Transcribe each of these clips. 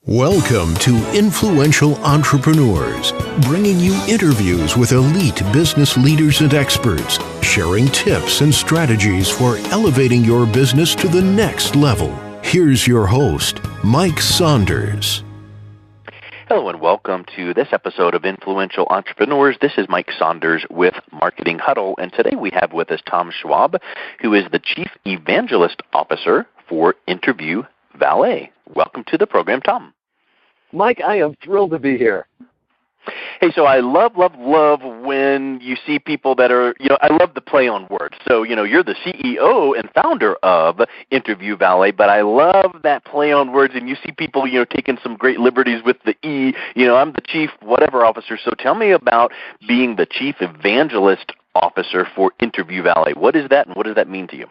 Welcome to Influential Entrepreneurs, bringing you interviews with elite business leaders and experts, sharing tips and strategies for elevating your business to the next level. Here's your host, Mike Saunders. Hello and welcome to this episode of Influential Entrepreneurs. This is Mike Saunders with Marketing Huddle, and today we have with us Tom Schwab, who is the Chief Evangelist Officer for Interview Valet. Welcome to the program, Tom. Mike, I am thrilled to be here. Hey, so I love when you see people that are, I love the play on words. So, you're the CEO and founder of Interview Valet, but I love that play on words, and you see people, taking some great liberties with the E. I'm the chief whatever officer. So tell me about being the Chief Evangelist Officer for Interview Valet. What is that, and what does that mean to you?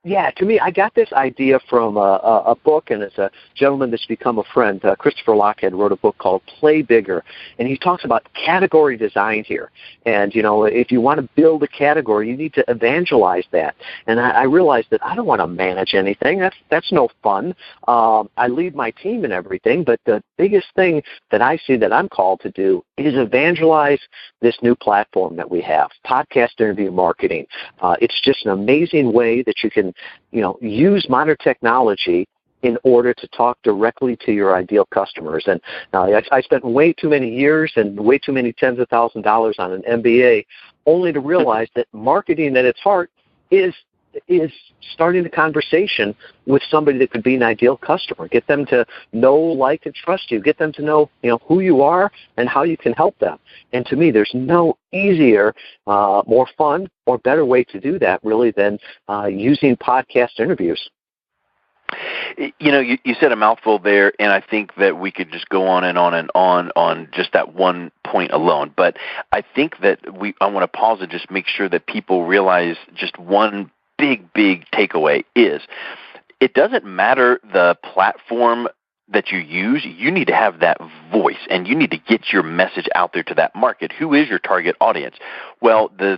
Yeah, to me, I got this idea from a book, and it's a gentleman that's become a friend. Christopher Lockhead wrote a book called Play Bigger, and he talks about category design here. And, if you want to build a category, you need to evangelize that. And I realized that I don't want to manage anything. That's no fun. I lead my team and everything, but the biggest thing that I see that I'm called to do is evangelize this new platform that we have, podcast interview marketing. It's just an amazing way that you can use modern technology in order to talk directly to your ideal customers. And I spent way too many years and way too many tens of thousands of dollars on an MBA only to realize that marketing at its heart is starting the conversation with somebody that could be an ideal customer. Get them to know, like, and trust you. Get them to know, who you are and how you can help them. And to me, there's no easier, more fun, or better way to do that, really, than using podcast interviews. You said a mouthful there, and I think that we could just go on and on just that one point alone. But I think that I want to pause and just make sure that people realize just one big takeaway is it doesn't matter the platform that you use, you need to have that voice, and you need to get your message out there to that market. Who is your target audience? Well, the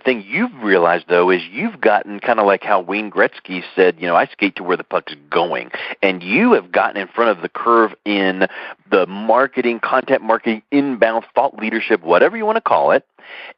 thing you've realized, though, is you've gotten kind of like how Wayne Gretzky said, I skate to where the puck's going. And you have gotten in front of the curve in the marketing, content marketing, inbound, thought leadership, whatever you want to call it.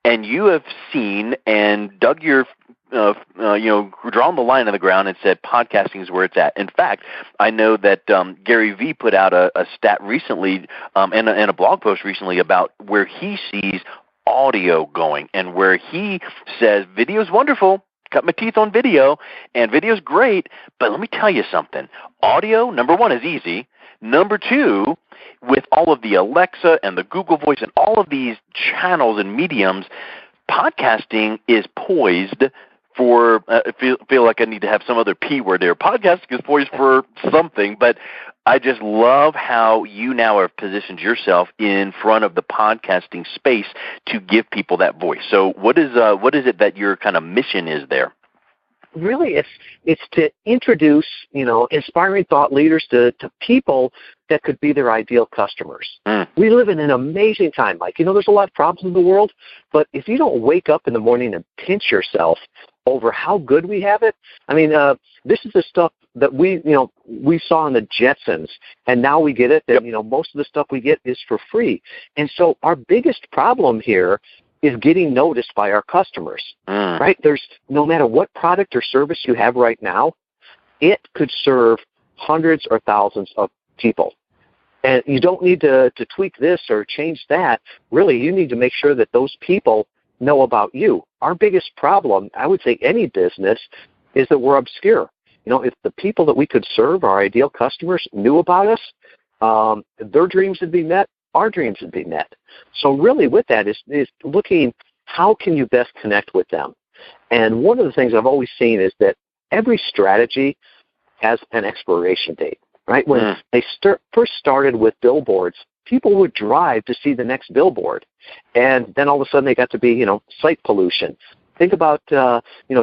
And you have seen and dug your drawn the line on the ground and said podcasting is where it's at. In fact, I know that Gary Vee put out a stat recently and a blog post recently about where he sees audio going and where he says video is wonderful, cut my teeth on video, and video's great, but let me tell you something. Audio, number one, is easy. Number two, with all of the Alexa and the Google Voice and all of these channels and mediums, podcasting is poised for, feel like I need to have some other P word there. Podcasting is poised for something, but I just love how you now have positioned yourself in front of the podcasting space to give people that voice. So what is it that your kind of mission is there? Really, it's to introduce, inspiring thought leaders to people that could be their ideal customers. We live in an amazing time, Mike. There's a lot of problems in the world, but if you don't wake up in the morning and pinch yourself over how good we have it, this is the stuff that we saw in the Jetsons, and now we get it that, most of the stuff we get is for free. And so our biggest problem here is getting noticed by our customers, right? There's no matter what product or service you have right now, it could serve hundreds or thousands of people. And you don't need to tweak this or change that. Really, you need to make sure that those people know about you. Our biggest problem, I would say any business, is that we're obscure. If the people that we could serve, our ideal customers, knew about us, their dreams would be met, our dreams would be met. So really with that is looking, how can you best connect with them? And one of the things I've always seen is that every strategy has an expiration date, right? When they first started with billboards, people would drive to see the next billboard. And then all of a sudden they got to be, sight pollution. Think about,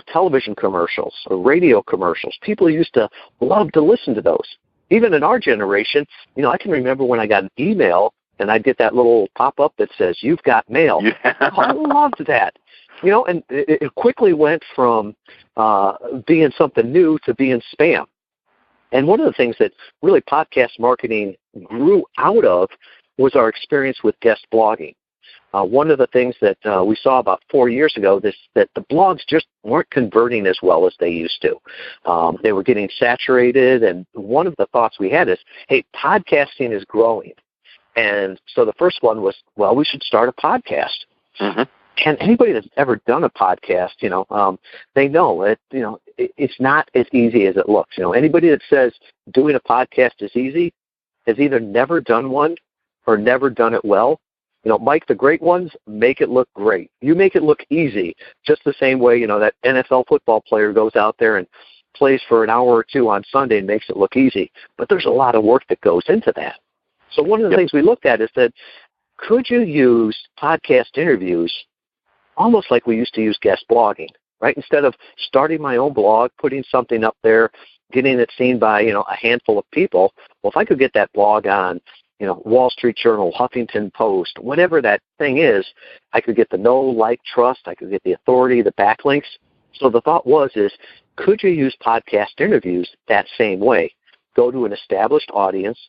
television commercials or radio commercials. People used to love to listen to those. Even in our generation, I can remember when I got an email and I'd get that little pop-up that says, "You've got mail." Yeah. I loved that. And it quickly went from being something new to being spam. And one of the things that really podcast marketing grew out of was our experience with guest blogging. One of the things that we saw about 4 years ago that the blogs just weren't converting as well as they used to. They were getting saturated, and one of the thoughts we had is, hey, podcasting is growing. And so the first one was, well, we should start a podcast. Mm-hmm. And anybody that's ever done a podcast, they know it. It's not as easy as it looks. Anybody that says doing a podcast is easy has either never done one or never done it well. Mike, the great ones make it look great. You make it look easy, just the same way, that NFL football player goes out there and plays for an hour or two on Sunday and makes it look easy. But there's a lot of work that goes into that. So one of the things we looked at is that could you use podcast interviews almost like we used to use guest blogging, right? Instead of starting my own blog, putting something up there, getting it seen by, a handful of people, well, if I could get that blog on, Wall Street Journal, Huffington Post, whatever that thing is, I could get the know, like, trust, I could get the authority, the backlinks. So the thought is, could you use podcast interviews that same way? Go to an established audience,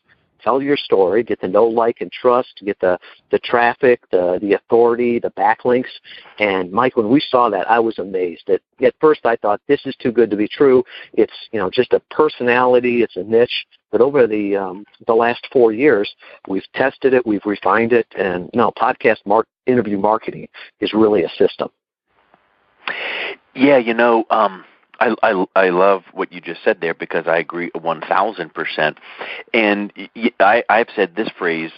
tell your story, get the know, like, and trust, get the traffic, the authority, the backlinks. And Mike, when we saw that, I was amazed. At first I thought, this is too good to be true. It's, just a personality, it's a niche. But over the last 4 years, we've tested it, we've refined it, and podcast interview marketing is really a system. Yeah, I love what you just said there because I agree 1,000%. And I've said this phrase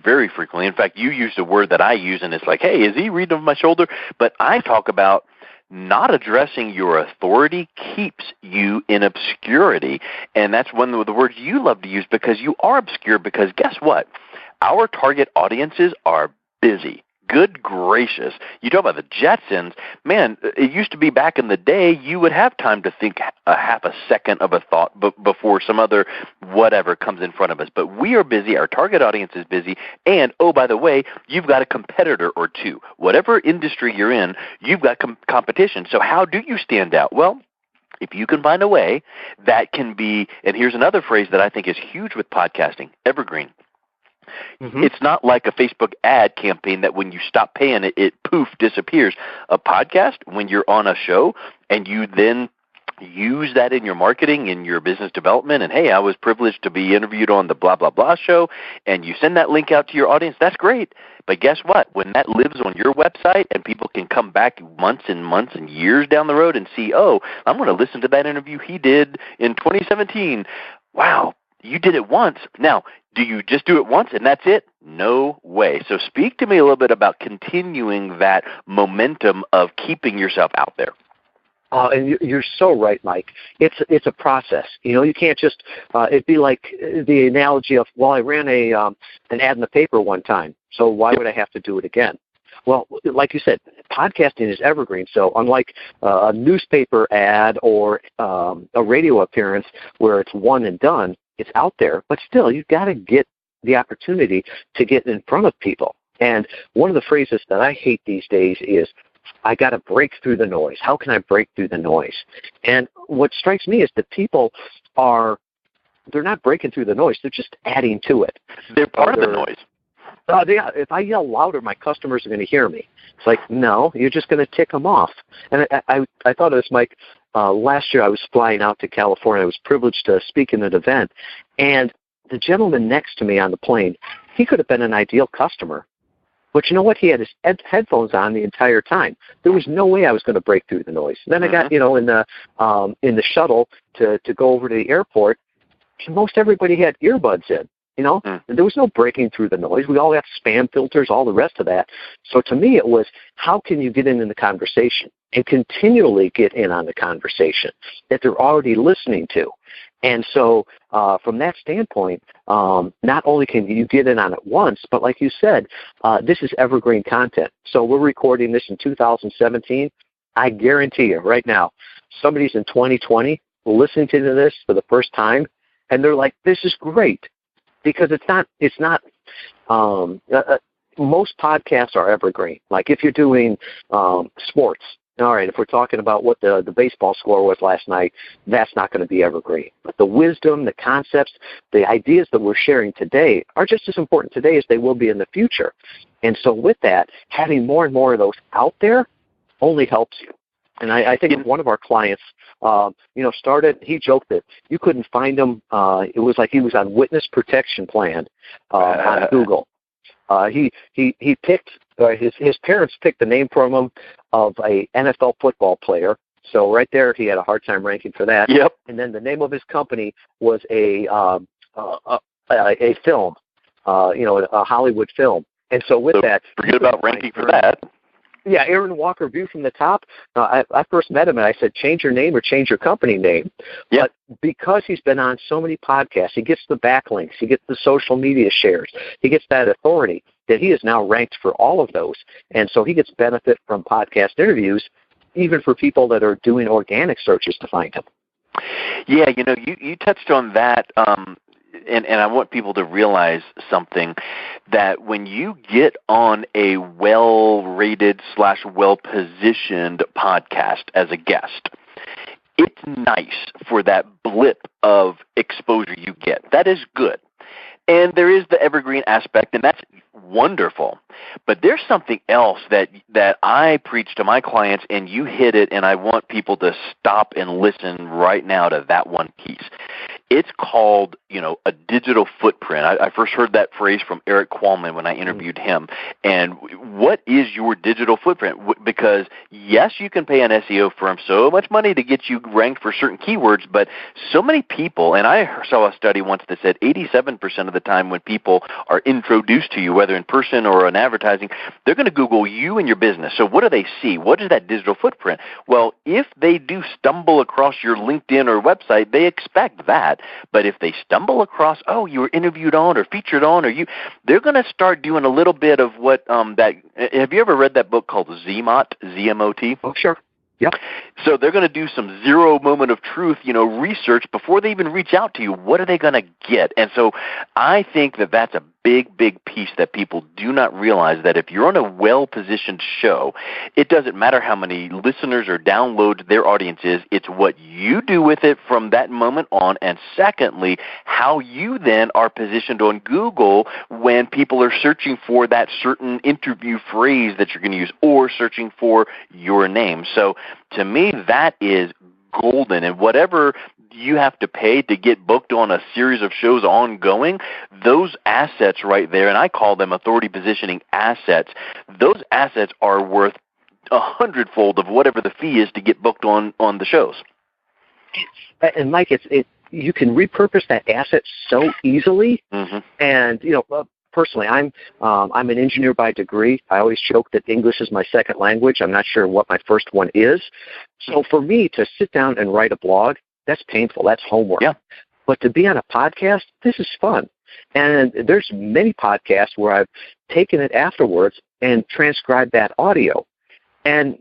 very frequently. In fact, you used a word that I use, and it's like, hey, is he reading over my shoulder? But I talk about not addressing your authority keeps you in obscurity. And that's one of the words you love to use because you are obscure because guess what? Our target audiences are busy. Good gracious. You talk about the Jetsons. Man, it used to be back in the day you would have time to think a half a second of a thought before some other whatever comes in front of us. But we are busy. Our target audience is busy. And, oh, by the way, you've got a competitor or two. Whatever industry you're in, you've got competition. So how do you stand out? Well, if you can find a way that can be, and here's another phrase that I think is huge with podcasting, evergreen. Mm-hmm. It's not like a Facebook ad campaign that when you stop paying it poof, disappears. A podcast, when you're on a show and you then use that in your marketing, in your business development, and hey, I was privileged to be interviewed on the blah, blah, blah show, and you send that link out to your audience, that's great. But guess what? When that lives on your website and people can come back months and years down the road and see, oh, I'm going to listen to that interview he did in 2017. Wow, you did it once. Now, do you just do it once and that's it? No way. So speak to me a little bit about continuing that momentum of keeping yourself out there. And you're so right, Mike. It's a process. You can't just. It'd be like the analogy of, well, I ran an ad in the paper one time, so why would I have to do it again? Well, like you said, podcasting is evergreen. So unlike a newspaper ad or a radio appearance where it's one and done, it's out there. But still, you've got to get the opportunity to get in front of people. And one of the phrases that I hate these days is, I got to break through the noise. How can I break through the noise? And what strikes me is that people they're not breaking through the noise. They're just adding to it. They're part of the noise. If I yell louder, my customers are going to hear me. It's like, no, you're just going to tick them off. And I thought of this, Mike. Last year I was flying out to California. I was privileged to speak in an event. And the gentleman next to me on the plane, he could have been an ideal customer. But you know what? He had his headphones on the entire time. There was no way I was going to break through the noise. Then I got, in the shuttle to go over to the airport, and most everybody had earbuds in. There was no breaking through the noise. We all got spam filters, all the rest of that. So to me, it was, how can you get in the conversation and continually get in on the conversation that they're already listening to? And so from that standpoint, not only can you get in on it once, but like you said, this is evergreen content. So we're recording this in 2017. I guarantee you right now, somebody's in 2020 listening to this for the first time, and they're like, this is great. Because it's not. Most podcasts are evergreen. Like if you're doing sports, all right, if we're talking about what the baseball score was last night, that's not going to be evergreen. But the wisdom, the concepts, the ideas that we're sharing today are just as important today as they will be in the future. And so with that, having more and more of those out there only helps you. And I think one of our clients, started, he joked that you couldn't find him. It was like he was on witness protection plan on Google. He picked, his parents picked the name from him of a NFL football player. So right there, he had a hard time ranking for that. Yep. And then the name of his company was a film, a Hollywood film. And so with that, forget about ranking for that. Yeah, Aaron Walker, View from the Top. I first met him and I said, change your name or change your company name. Yep. But because he's been on so many podcasts, he gets the backlinks, he gets the social media shares, he gets that authority that he is now ranked for all of those. And so he gets benefit from podcast interviews, even for people that are doing organic searches to find him. Yeah, you touched on that. And I want people to realize something, that when you get on a well-rated / well-positioned podcast as a guest, it's nice for that blip of exposure you get. That is good. And there is the evergreen aspect, and that's wonderful. But there's something else that I preach to my clients, and you hit it, and I want people to stop and listen right now to that one piece. It's called, a digital footprint. I first heard that phrase from Eric Qualman when I interviewed him. And what is your digital footprint? Because, yes, you can pay an SEO firm so much money to get you ranked for certain keywords, but so many people, and I saw a study once that said 87% of the time when people are introduced to you, whether in person or on advertising, they're going to Google you and your business. So what do they see? What is that digital footprint? Well, if they do stumble across your LinkedIn or website, they expect that. But if they stumble across, you were interviewed on or featured on, they're going to start doing a little bit of what have you ever read that book called ZMOT, Z-M-O-T? Oh, sure. Yep. So they're going to do some zero moment of truth, research before they even reach out to you. What are they going to get? And so I think that that's a big, big piece that people do not realize, that if you're on a well-positioned show, it doesn't matter how many listeners or downloads their audience is. It's what you do with it from that moment on. And secondly, how you then are positioned on Google when people are searching for that certain interview phrase that you're going to use, or searching for your name. So to me, that is golden. And whatever you have to pay to get booked on a series of shows ongoing, those assets right there, and I call them authority positioning assets, those assets are worth 100-fold of whatever the fee is to get booked on the shows. And Mike, you can repurpose that asset so easily. Mm-hmm. And personally, I'm an engineer by degree. I always joke that English is my second language. I'm not sure what my first one is. So for me to sit down and write a blog, that's painful. That's homework. Yeah. But to be on a podcast, this is fun. And there's many podcasts where I've taken it afterwards and transcribed that audio. And,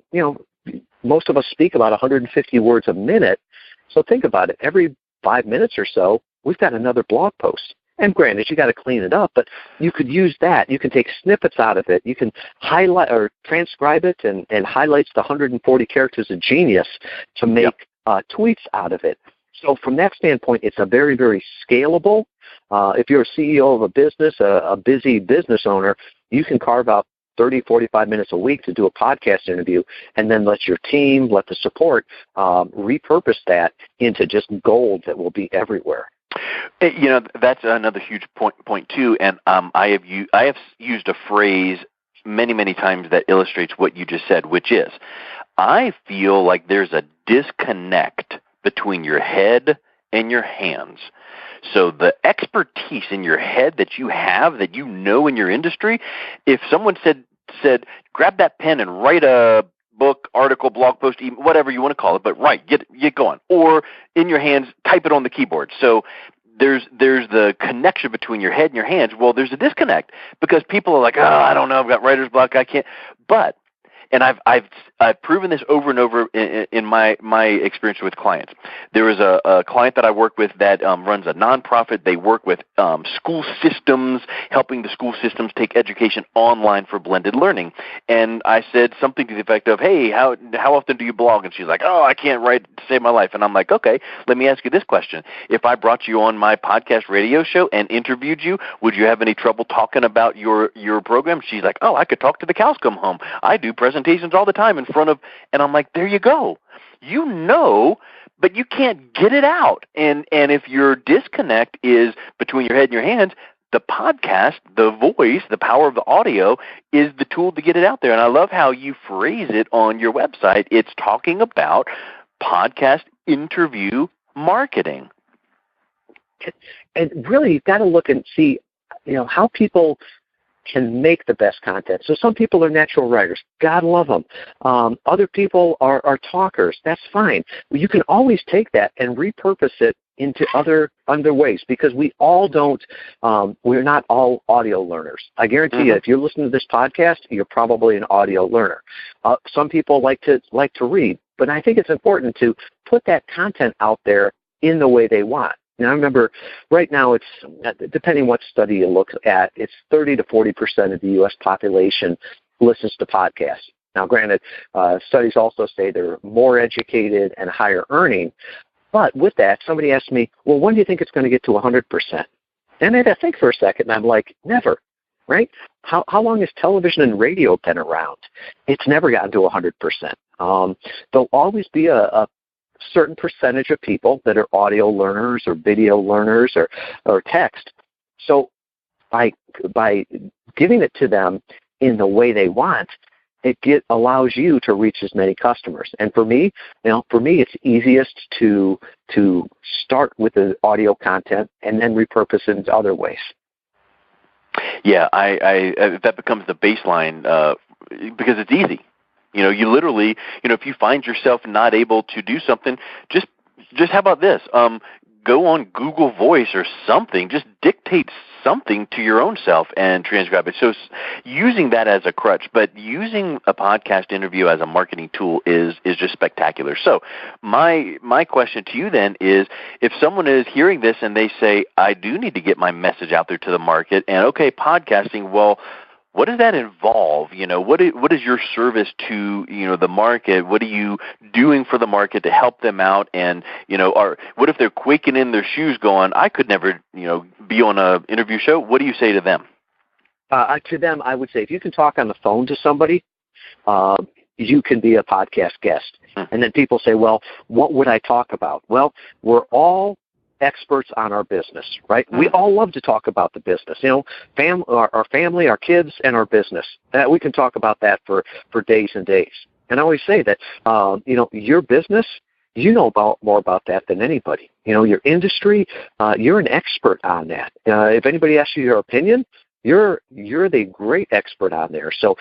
most of us speak about 150 words a minute. So think about it. Every 5 minutes or so, we've got another blog post. And granted, you got to clean it up, but you could use that. You can take snippets out of it. You can highlight or transcribe it and highlights the 140 characters of genius to make tweets out of it. So from that standpoint, it's a very, very scalable. If you're a CEO of a business, a busy business owner, you can carve out 30, 45 minutes a week to do a podcast interview, and then let your team, let the support repurpose that into just gold that will be everywhere. That's another huge point too. And I have used a phrase many, many times that illustrates what you just said, which is, I feel like there's a disconnect between your head and your hands. So the expertise in your head that you have, that in your industry, if someone said, grab that pen and write a book, article, blog post, whatever you want to call it, but get going. Or in your hands, type it on the keyboard. So there's the connection between your head and your hands. Well, there's a disconnect because people are like, I don't know, I've got writer's block, I can't. But and I've proven this over and over in my experience with clients. There is a client that I work with that runs a nonprofit. They work with school systems, helping the school systems take education online for blended learning. And I said something to the effect of, hey, how often do you blog? And she's like, oh, I can't write to save my life. And I'm like, okay, let me ask you this question. If I brought you on my podcast radio show and interviewed you, would you have any trouble talking about your program? She's like, oh, I could talk to the cows come home. I do presentations all the time in front of, and I'm like, there you go. You know, but you can't get it out. And if your disconnect is between your head and your hands, the podcast, the voice, the power of the audio is the tool to get it out there. And I love how you phrase it on your website. It's talking about podcast interview marketing. And really, you've got to look and see, how people can make the best content. So some people are natural writers. God love them. Other people are talkers. That's fine. You can always take that and repurpose it into other ways, because we all don't, we're not all audio learners. I guarantee you, if you're listening to this podcast, you're probably an audio learner. Some people like to read, but I think it's important to put that content out there in the way they want. Now, I remember right now it's, depending what study you look at, it's 30 to 40% of the U.S. population listens to podcasts. Now, granted, studies also say they're more educated and higher earning. But with that, somebody asked me, well, when do you think it's going to get to 100%? And I had to think for a second, and I'm like, never, right? How long has television and radio been around? It's never gotten to 100%. There'll always be a certain percentage of people that are audio learners or video learners or text. So by giving it to them in the way they want, it allows you to reach as many customers. And for me, it's easiest to start with the audio content and then repurpose it into other ways. Yeah, I that becomes the baseline because it's easy. You literally, if you find yourself not able to do something, just how about this? Go on Google Voice or something. Just dictate something to your own self and transcribe it. So using that as a crutch, but using a podcast interview as a marketing tool is just spectacular. So my question to you then is, if someone is hearing this and they say, I do need to get my message out there to the market, and okay, podcasting, well, what does that involve? What is your service to, the market? What are you doing for the market to help them out? And, what if they're quaking in their shoes going, I could never, be on an interview show? What do you say to them? To them, I would say, if you can talk on the phone to somebody, you can be a podcast guest. And then people say, well, what would I talk about? Well, we're all experts on our business, right? We all love to talk about the business, our family, our kids, and our business. We can talk about that for days and days. And I always say that, your business, more about that than anybody. Your industry, you're an expert on that. If anybody asks you your opinion, you're the great expert on there. So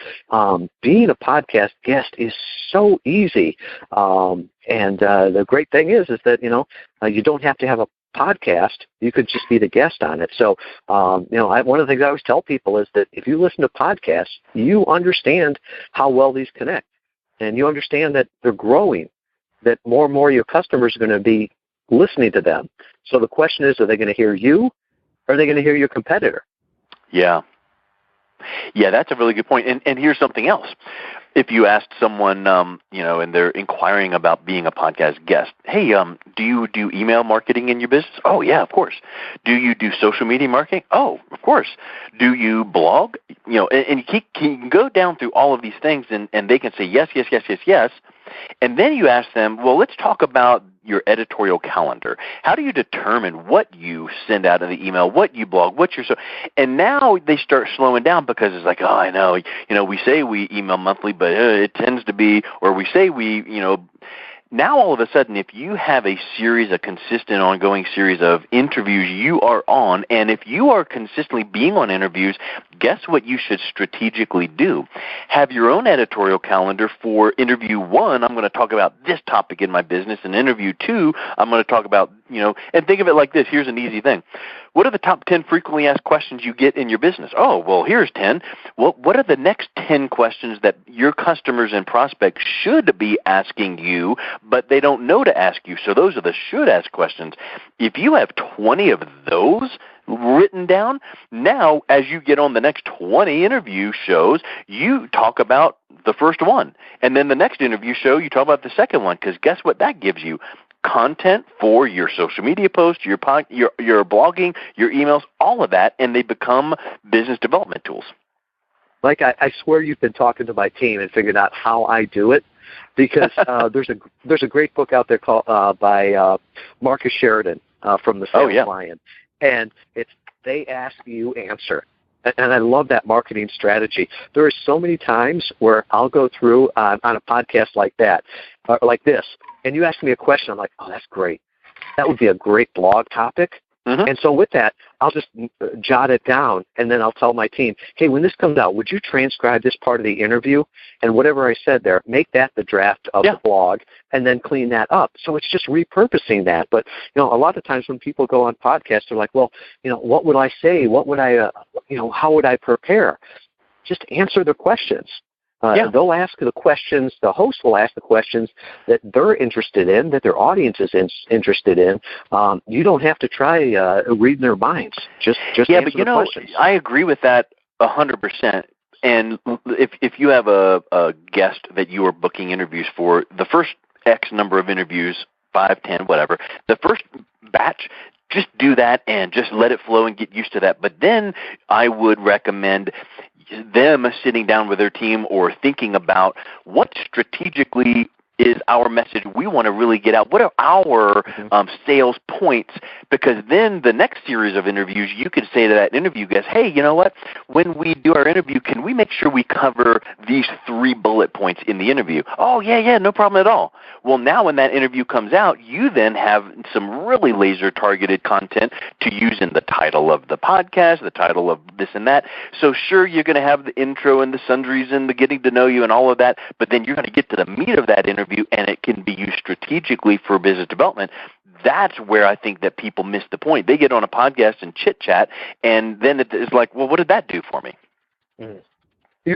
being a podcast guest is so easy. And the great thing is that, you don't have to have a podcast. You could just be the guest on it. So, one of the things I always tell people is that if you listen to podcasts, you understand how well these connect. And you understand that they're growing, that more and more of your customers are going to be listening to them. So the question is, are they going to hear you or are they going to hear your competitor? Yeah. Yeah, that's a really good point. And here's something else. If you asked someone, and they're inquiring about being a podcast guest, hey, do you do email marketing in your business? Oh, yeah, of course. Do you do social media marketing? Oh, of course. Do you blog? And you can go down through all of these things, and they can say yes, yes, yes, yes, yes. And then you ask them, well, let's talk about your editorial calendar. How do you determine what you send out in the email, what you blog, and now they start slowing down because it's like, oh, I know, we say we email monthly, but it tends to be, or we say we, now all of a sudden, if you have a consistent ongoing series of interviews you are on, and if you are consistently being on interviews, guess what you should strategically do? Have your own editorial calendar for interview 1. I'm going to talk about this topic in my business, and interview 2, I'm going to talk about, and think of it like this. Here's an easy thing. What are the top 10 frequently asked questions you get in your business? Oh, well, here's 10. Well, what are the next 10 questions that your customers and prospects should be asking you, but they don't know to ask you? So those are the should ask questions. If you have 20 of those written down, now as you get on the next 20 interview shows, you talk about the first one. And then the next interview show, you talk about the second one, because guess what that gives you? Content for your social media posts, your blogging, your emails, all of that, and they become business development tools. Like I swear you've been talking to my team and figured out how I do it, because there's a great book out there called by Marcus Sheridan from the Sales Lion, and it's They Ask You Answer. And I love that marketing strategy. There are so many times where I'll go through on a podcast like that, like this, and you ask me a question, I'm like, oh, that's great. That would be a great blog topic. Mm-hmm. And so with that, I'll just jot it down, and then I'll tell my team, hey, when this comes out, would you transcribe this part of the interview? And whatever I said there, make that the draft of the blog, and then clean that up. So it's just repurposing that. But, a lot of times when people go on podcasts, they're like, well, what would I say? What would I, how would I prepare? Just answer the questions. They'll ask the questions, the host will ask the questions that they're interested in, that their audience is interested in. You don't have to try reading their minds. Just answer the questions. I agree with that 100%. And if you have a guest that you are booking interviews for, the first X number of interviews, 5, 10, whatever, the first batch, just do that and just let it flow and get used to that. But then I would recommend them sitting down with their team or thinking about what strategically is our message we want to really get out. What are our sales points? Because then the next series of interviews, you could say to that interview guest, hey, you know what? When we do our interview, can we make sure we cover these 3 bullet points in the interview? Oh, yeah, no problem at all. Well, now when that interview comes out, you then have some really laser-targeted content to use in the title of the podcast, the title of this and that. So sure, you're going to have the intro and the sundries and the getting to know you and all of that, but then you're going to get to the meat of that interview, and it can be used strategically for business development. That's where I think that people miss the point. They get on a podcast and chit-chat, and then it's like, well, what did that do for me? Mm-hmm.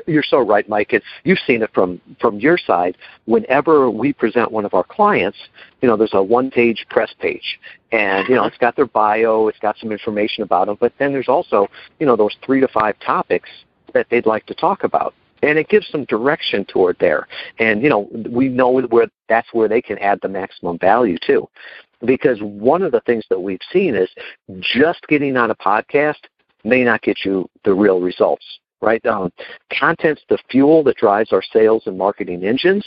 You're so right, Mike. You've seen it from your side. Whenever we present one of our clients, there's a one-page press page, and it's got their bio, it's got some information about them, but then there's also those 3 to 5 topics that they'd like to talk about. And it gives some direction toward there. And, we know that's where they can add the maximum value too. Because one of the things that we've seen is just getting on a podcast may not get you the real results, right? Content's the fuel that drives our sales and marketing engines,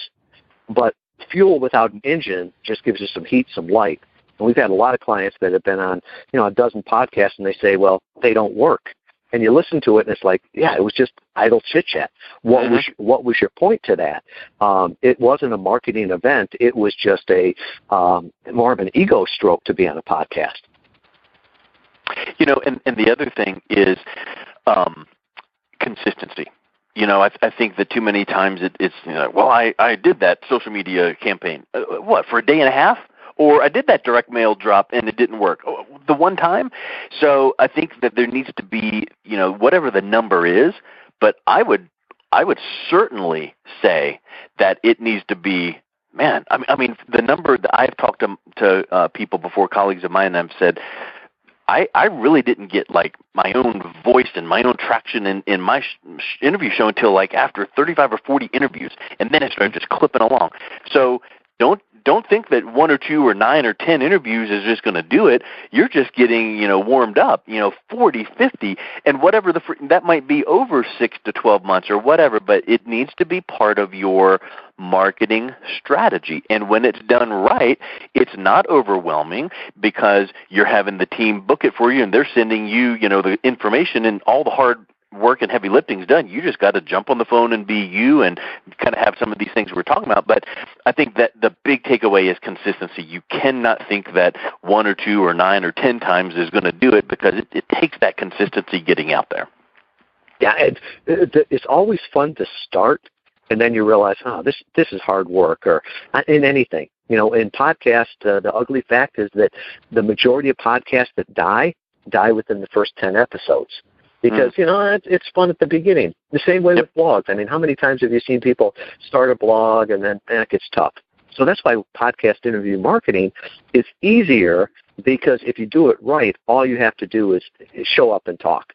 but fuel without an engine just gives you some heat, some light. And we've had a lot of clients that have been on, a dozen podcasts, and they say, well, they don't work. And you listen to it, and it's like, yeah, it was just idle chit-chat. What was your point to that? It wasn't a marketing event. It was just a more of an ego stroke to be on a podcast. And the other thing is consistency. I think that too many times it's well, I did that social media campaign. What, for a day and a half? Or I did that direct mail drop and it didn't work. The one time? So I think that there needs to be, whatever the number is, but I would certainly say that it needs to be, I mean, the number that I've talked to people before, colleagues of mine, and I've said, I really didn't get like my own voice and my own traction in my interview show until like after 35 or 40 interviews, and then it started just clipping along. So don't think that 1 or 2 or 9 or 10 interviews is just going to do it. You're just getting, warmed up, 40, 50, and whatever that might be over 6 to 12 months or whatever, but it needs to be part of your marketing strategy. And when it's done right, it's not overwhelming because you're having the team book it for you and they're sending you, the information, and all the hard work and heavy lifting's done. You just got to jump on the phone and be you and kind of have some of these things we're talking about. But I think that the big takeaway is consistency. You cannot think that 1 or 2 or 9 or 10 times is going to do it, because it takes that consistency getting out there. Yeah, it's always fun to start, and then you realize, this is hard work, or in anything. In podcast, the ugly fact is that the majority of podcasts that die within the first 10 episodes. Because, it's fun at the beginning. The same way with blogs. I mean, how many times have you seen people start a blog and then it gets tough? So that's why podcast interview marketing is easier, because if you do it right, all you have to do is show up and talk.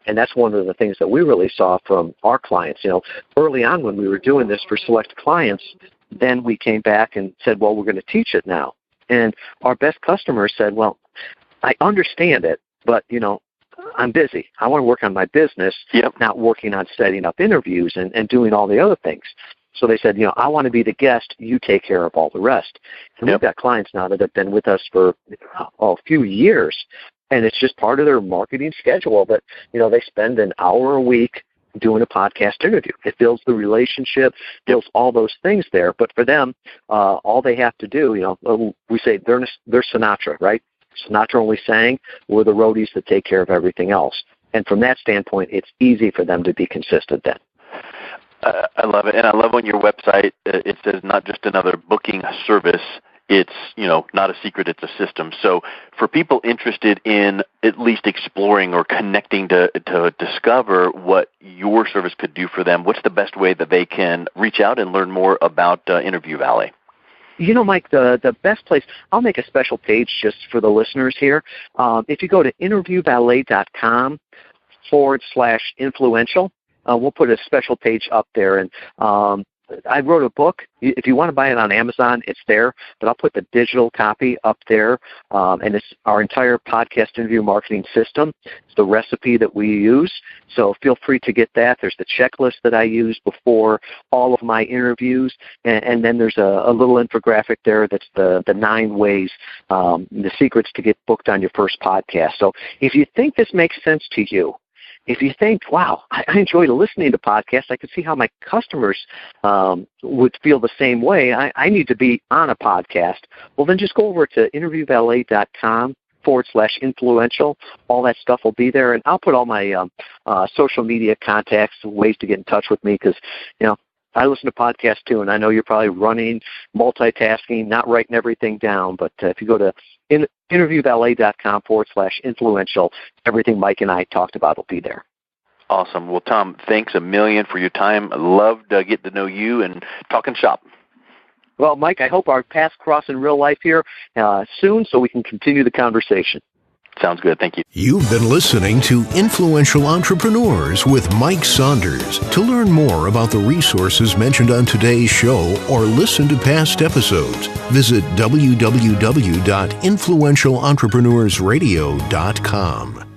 And that's one of the things that we really saw from our clients. Early on when we were doing this for select clients, then we came back and said, well, we're going to teach it now. And our best customers said, well, I understand it, but, I'm busy. I want to work on my business, not working on setting up interviews and doing all the other things. So they said, I want to be the guest. You take care of all the rest. And we've got clients now that have been with us for a few years, and it's just part of their marketing schedule that, they spend an hour a week doing a podcast interview. It builds the relationship, builds all those things there. But for them, all they have to do, we say they're Sinatra, right? Sinatra only sang. We're the roadies that take care of everything else. And from that standpoint, it's easy for them to be consistent then. I love it. And I love on your website, it says not just another booking service. It's, not a secret, it's a system. So for people interested in at least exploring or connecting to discover what your service could do for them, what's the best way that they can reach out and learn more about Interview Valet? Mike, the best place, I'll make a special page just for the listeners here. If you go to interviewvalet.com/influential, we'll put a special page up there. And I wrote a book. If you want to buy it on Amazon, it's there. But I'll put the digital copy up there. And it's our entire podcast interview marketing system. It's the recipe that we use. So feel free to get that. There's the checklist that I use before all of my interviews. And then there's a little infographic there that's the 9 ways, the secrets to get booked on your first podcast. So if you think this makes sense to you, if you think, wow, I enjoyed listening to podcasts, I could see how my customers would feel the same way. I need to be on a podcast. Well, then just go over to interviewvalet.com/influential. All that stuff will be there. And I'll put all my social media contacts, ways to get in touch with me, because, I listen to podcasts too, and I know you're probably running, multitasking, not writing everything down. But if you go to interviewvalet.com/influential, everything Mike and I talked about will be there. Awesome. Well, Tom, thanks a million for your time. I loved getting to know you and talking shop. Well, Mike, I hope our paths cross in real life here soon so we can continue the conversation. Sounds good. Thank you. You've been listening to Influential Entrepreneurs with Mike Saunders. To learn more about the resources mentioned on today's show or listen to past episodes, visit www.influentialentrepreneursradio.com.